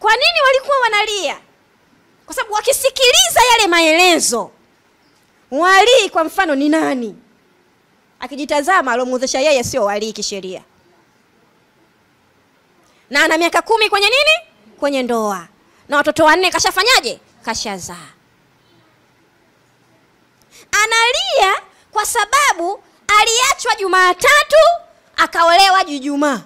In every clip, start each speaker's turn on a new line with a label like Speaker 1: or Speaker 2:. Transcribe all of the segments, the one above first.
Speaker 1: Kwa nini walikuwa wanalia? Kwa sababu wakisikiliza yale maelezo, walii kwa mfano ni nani, akijitazama alomwozesha yeye sio walii kisheria, na ana miaka 10 kwenye nini, kwenye ndoa, na watoto 4 kashafanyaje, kashazaa. Analia kwa sababu aliachwa Jumatatu akaolewa Ijumaa.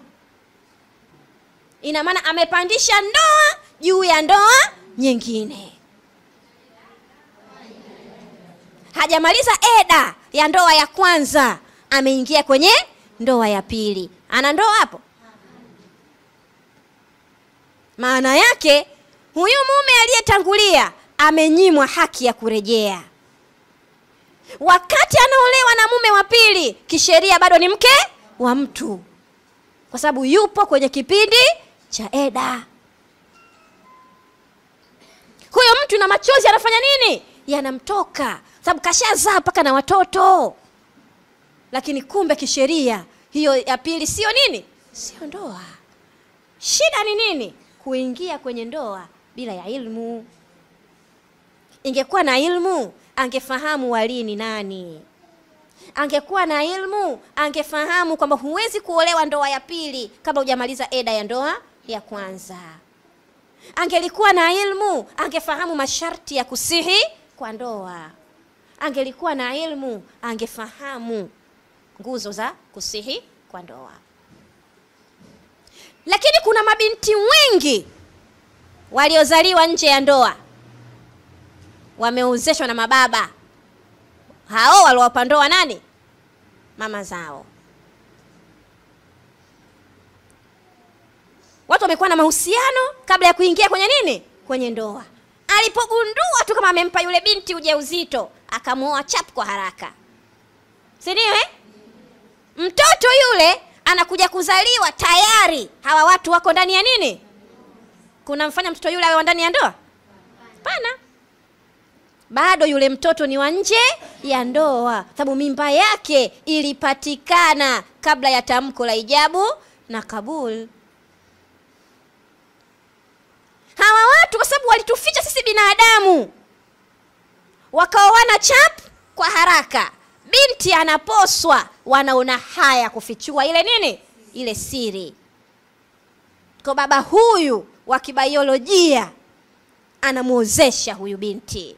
Speaker 1: Ina maana amepandisha ndoa juu ya ndoa nyingine. Hajamaliza eda ya ndoa ya kwanza, ameingia kwenye ndoa ya pili. Ana ndoa hapo? Maana yake huyu mume aliyetangulia amenyimwa haki ya kurejea. Wakati anaolewa na mume wa pili, kisheria bado ni mke wa mtu, kwa sababu yupo kwenye kipindi cha eda. Huyo mtu na machozi anafanya nini? Yanamtoka, sababu kashazaa mpaka na watoto. Lakini kumbe kisheria hiyo ya pili sio nini? Sio ndoa. Shida ni nini? Kuingia kwenye ndoa bila ya ilmu. Ingekuwa na ilmu, angefahamu walii ni nani. Angekuwa na ilmu, angefahamu kwamba huwezi kuolewa ndoa ya pili kabla hujamaliza eda ya ndoa ya kwanza. Angelikuwa na ilmu, angefahamu masharti ya kusihi kwa ndoa. Angelikuwa na ilmu, angefahamu nguzo za kusihi kwa ndoa. Lakini kuna mabinti wengi waliozaliwa nje ya ndoa, wameozeshwa na mababa. Hao waliowapa ndoa nani? Mama zao. Watu wamekuwa na mahusiano kabla ya kuingia kwenye nini? Kwenye ndoa. Alipogundua tu kama amempa yule binti ujauzito, akamuoa chap kwa haraka. Si ndio eh? Mtoto yule anakuja kuzaliwa tayari hawa watu wako ndani ya nini? Kuna mfanya mtoto yule awe ndani ya ndoa? Hapana. Bado yule mtoto ni wa nje ya ndoa, sababu mimba yake ilipatikana kabla ya tamko la ijabu na kabul. Hawa watu kwa sababu walituficha sisi binadamu, wakaoana chap kwa haraka. Binti anaposwa, wanaona haya kufichua ile nini? Ile siri. Kwa baba huyu wa kibiolojia anamuozesha huyu binti,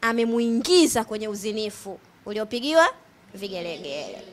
Speaker 1: amemuingiza kwenye uzinifu uliopigiwa vigelegele.